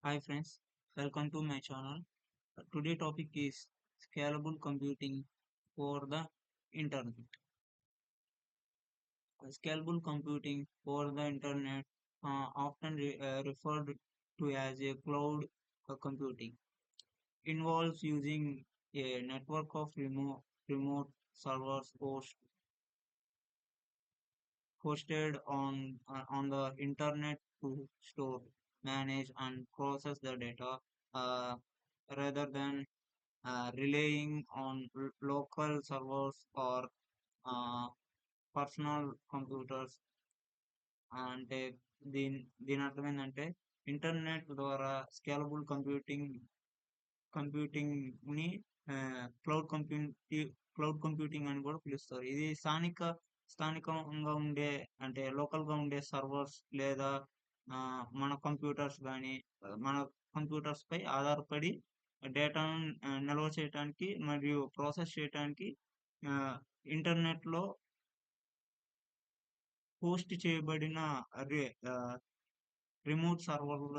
Hi friends, welcome to my channel. Today topic is scalable computing for the internet. Scalable computing for the internet, often referred to as a cloud computing, involves using a network of remote servers hosted on the internet to store, manage, and process the data, uh, rather than relying on local servers or uh, personal computers. అంటే దీని అర్థం ఏంటంటే internet ద్వారా scalable computing ని cloud computing అని కూడా పిలుస్తారు. ఇది స్థానికంగా ఉండే అంటే లోకల్ గా ఉండే సర్వర్స్ లేదా మన కంప్యూటర్స్ కానీ మన కంప్యూటర్స్ పై ఆధారపడి డేటాను నిల్వ చేయడానికి మరియు ప్రాసెస్ చేయడానికి ఆ, ఇంటర్నెట్ లో హోస్ట్ చేయబడిన రి- ఆ, రిమోట్ సర్వర్ల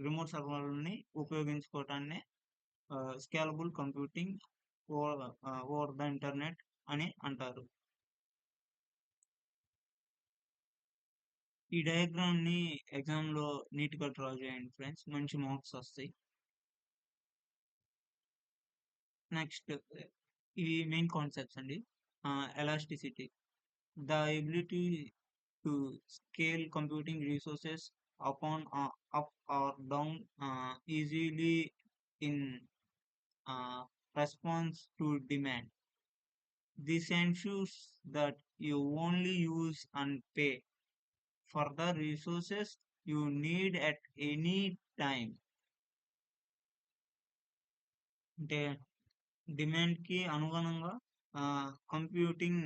రిమోట్ సర్వర్లని ఉపయోగించుకోవటాన్ని scalable computing over the internet అని అంటారు. ఈ డయాగ్రామ్ ని ఎగ్జామ్ లో నీట్ గా డ్రా చేయండి ఫ్రెండ్స్, మంచి మార్క్స్ వస్తాయి. నెక్స్ట్ ఇవి మెయిన్ కాన్సెప్ట్స్ అండి. Elasticity, the ability to scale computing resources upon up or down easily in uh, response to demand. This ensures that you only use and pay for the resources you need at any time. అంటే demand కి అనుగుణంగా computing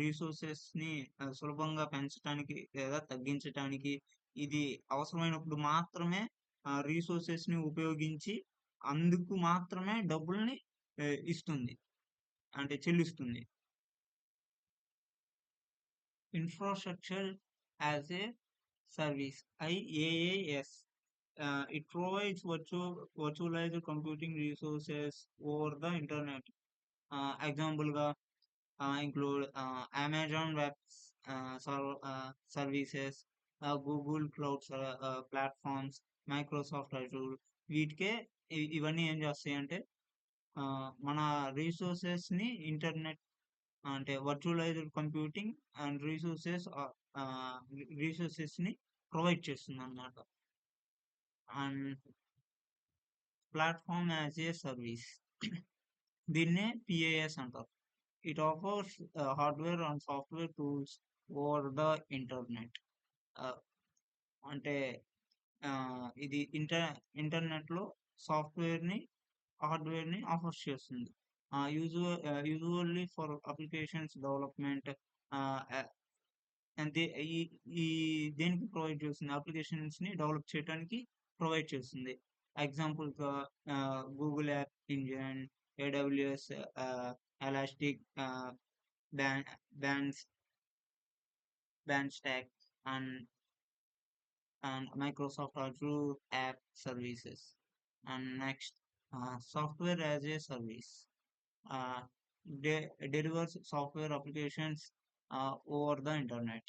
resources ని సులభంగా పెంచడానికి లేదా తగ్గించటానికి ఇది అవసరమైనప్పుడు మాత్రమే రిసోర్సెస్ ని ఉపయోగించి అందుకు మాత్రమే డబ్బుల్ని ఇస్తుంది, అంటే చెల్లిస్తుంది. Infrastructure as a service, IaaS. It provides virtualized computing resources over the internet. Example గా include Amazon Web Services, Google Cloud Platforms, Microsoft Azure. వీటికే ఇవన్నీ ఏం చేస్తాయి అంటే మన రిసోర్సెస్ ని ఇంటర్నెట్ అంటే వర్చువలైజ్డ్ కంప్యూటింగ్ అండ్ రిసోర్సెస్ ని ప్రొవైడ్ చేస్తుంది అన్నమాట. And platform as a service, దీన్నే పిఏఎస్ అంటారు. It offers hardware and software tools over the internet. అంటే ఇది ఇంటర్నెట్ లో సాఫ్ట్వేర్ ని హార్డ్వేర్ ని ఆఫర్ చేస్తుంది. Usually for applications development. అంటే ఈ ఈ దేనికి ప్రొవైడ్ చేస్తుంది, అప్లికేషన్స్ ని డెవలప్ చేయడానికి ప్రొవైడ్ చేస్తుంది. ఎగ్జాంపుల్ గా Google app engine, AWS, elastic, bans ban stock, and Microsoft Azure App Services. And next, software as a service. Uh, Delivers software applications over the internet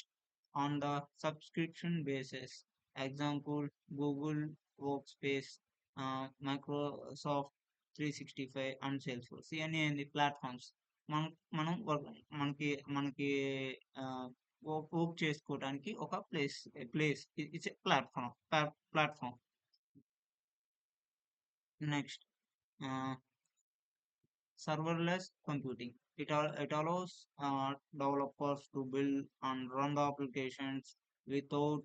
on the subscription basis. Example, Google Workspace, Microsoft 365 and Salesforce. ఇవన్నీ ఏంది platforms. మనం మనకి మనకి work చేసుకోవడానికి ఒక place it's platform. Platform next, serverless computing. It allows developers to build and run the applications without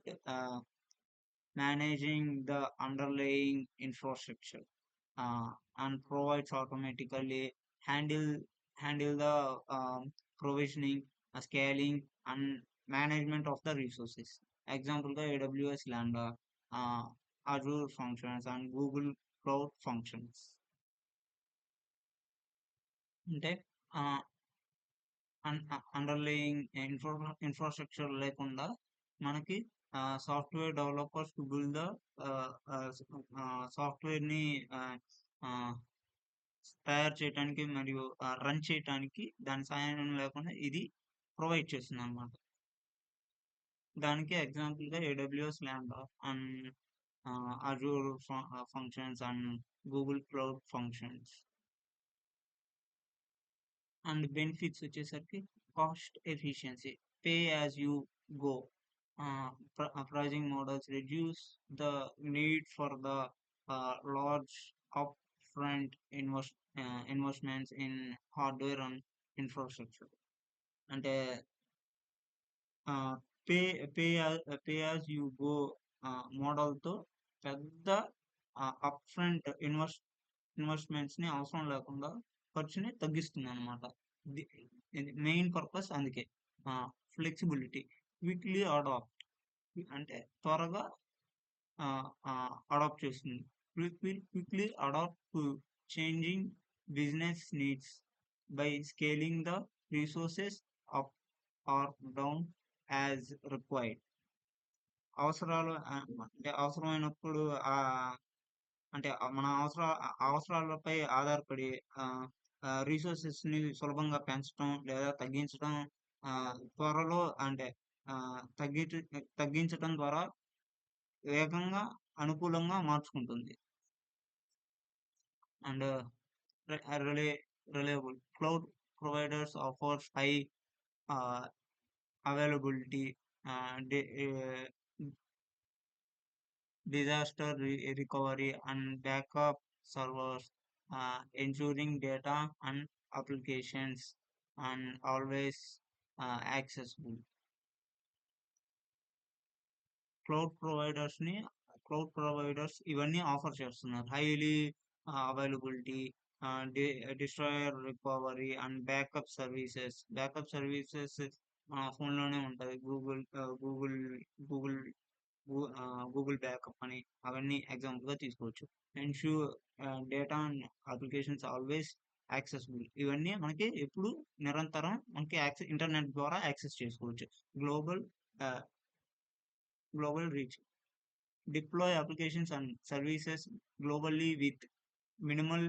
managing the underlying infrastructure, and provides automatically handle handle the provisioning, scaling, and management of the resources. Example, the AWS Lambda, uh, Azure functions, and Google Cloud functions. అంటే అండర్లేయింగ్ infrastructure లేకుండా మనకి software developers to build the సాఫ్ట్వేర్ని తయారు చేయటానికి మరియు run చేయటానికి దాని సహాయం లేకుండా ఇది ప్రొవైడ్ చేస్తుంది అనమాట. దానికి ఎగ్జాంపుల్గా AWS Lambda and Azure functions and Google cloud functions. And benefits వచ్చేసరికి cost efficiency, pay as you go, pricing models reduce the need for the large upfront investments in hardware and infrastructure. అంటే pay pay pay as you go మోడల్తో పెద్ద upfront ఇన్వెస్ట్మెంట్స్ని అవసరం లేకుండా ఖర్చుని తగ్గిస్తుంది అనమాట. మెయిన్ పర్పస్ అందుకే. ఫ్లెక్సిబిలిటీ, క్విక్లీ అడాప్ట్, అంటే త్వరగా అడాప్ట్ చేస్తుంది. Quickly adapt to changing business needs by scaling the resources up or down as required. అవసరాలు అంటే అవసరమైనప్పుడు అంటే మన అవసరాలపై ఆధారపడి రిసోర్సెస్ని సులభంగా పెంచడం లేదా తగ్గించడం, త్వరలో అంటే తగ్గించడం ద్వారా వేగంగా అనుకూలంగా మార్చుకుంటుంది. And reliable, cloud providers offers high availability, disaster recovery and backup servers, ensuring data and applications and always accessible. Cloud providers ఇవన్నీ ఆఫర్ చేస్తున్నారు. Highly availability, destroyer recovery and backup services మన ఫోన్లోనే ఉంటుంది. గూగుల్ గూగుల్ గూగుల్ బ్యాకప్ అని అవన్నీ ఎగ్జాంపుల్గా తీసుకోవచ్చు. Ensure data and applications always accessible, ఇవన్నీ మనకి ఎప్పుడు నిరంతరం మనకి ఇంటర్నెట్ ద్వారా యాక్సెస్ చేసుకోవచ్చు. Global reach, deploy applications and services globally with minimal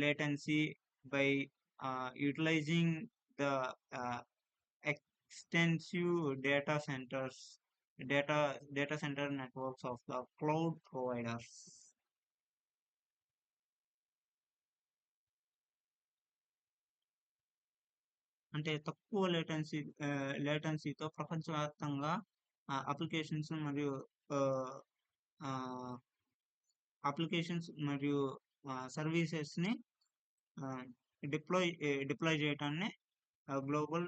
latency by utilizing the extensive data center networks of the cloud providers. అంటే తక్కువ లేటెన్సీతో ప్రపంచవ్యాప్తంగా అప్లికేషన్స్ మరియు సర్వీసెస్ని డిప్లాయ్ చేయటాన్ని గ్లోబల్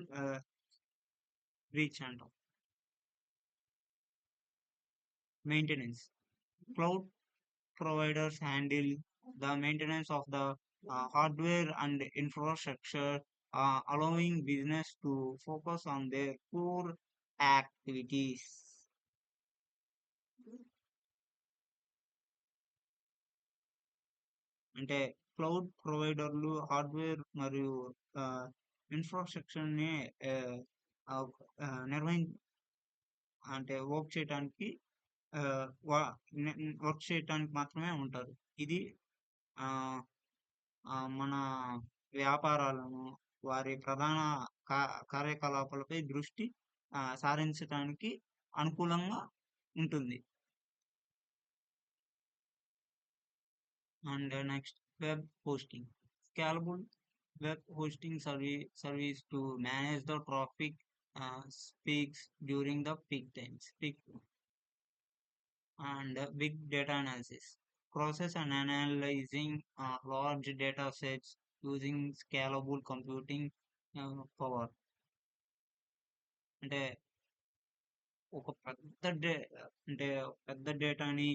రీచ్ అంటాం. Maintenance, cloud providers handle the maintenance of the hardware and infrastructure, allowing business to focus on their core activities. అంటే cloud ప్రొవైడర్లు hardware మరియు ఇన్ఫ్రాస్ట్రక్చర్ని అంటే work చేయడానికి మాత్రమే ఉంటారు. ఇది మన వ్యాపారాలను వారి ప్రధాన కార్యకలాపాలపై దృష్టి సారించడానికి అనుకూలంగా ఉంటుంది. And next, web hosting. Scalable web hosting service to manage the traffic peaks during the peak times. And big data analysis. Process and analyzing large data sets using scalable computing power. అంటే ఒక పెద్ద డేటాని,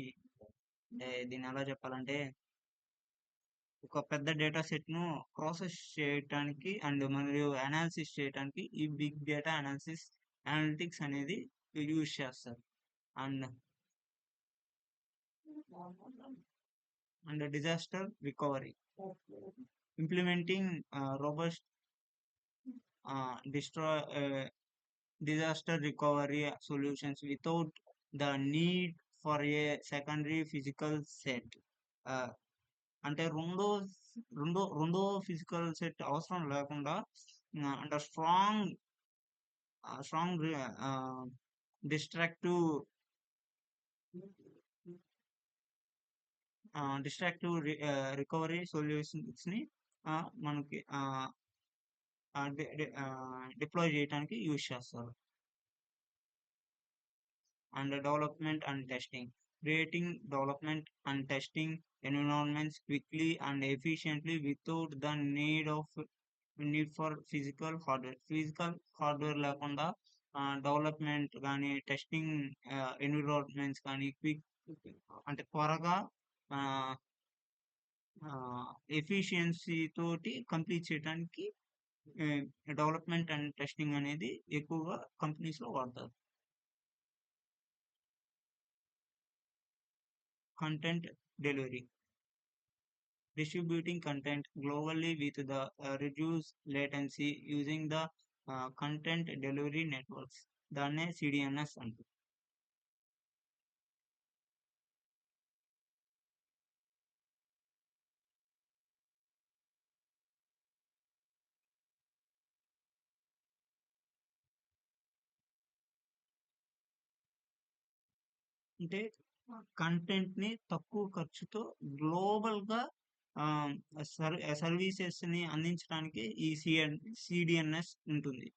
దీన్ని ఎలా చెప్పాలంటే ఒక పెద్ద data సెట్ను ప్రాసెస్ చేయటానికి అండ్ మరియు అనాలిసిస్ చేయటానికి ఈ బిగ్ డేటా అనలిటిక్స్ అనేది యూజ్ చేస్తారు. And disaster recovery, implementing robust disaster recovery solutions without the need for a secondary physical set. Uh, అంటే రెండో ఫిజికల్ సెట్ అవసరం లేకుండా అంటే strong distractive distractive recovery solutions ని మనకి డిప్లాయ్ చేయడానికి యూజ్ చేస్తారు. And development and testing. Creating development and testing environments quickly and efficiently without the need for physical hardware. Physical hardware లేకుండా డెవలప్మెంట్ కానీ టెస్టింగ్ ఎన్విరాన్మెంట్స్ కానీ క్విక్ అంటే త్వరగా efficiency తోటి కంప్లీట్ చేయడానికి డెవలప్మెంట్ అండ్ టెస్టింగ్ అనేది ఎక్కువగా కంపెనీస్ లో వాడతారు. Content delivery. Distributing content globally with the reduced latency using the content delivery networks. దాన్నే CDNS అంటారు. అంటే కంటెంట్ ని తక్కువ ఖర్చుతో గ్లోబల్ గా సర్వీసెస్ ని అందించడానికి ఈ సిడిఎన్ఎస్ ఉంటుంది.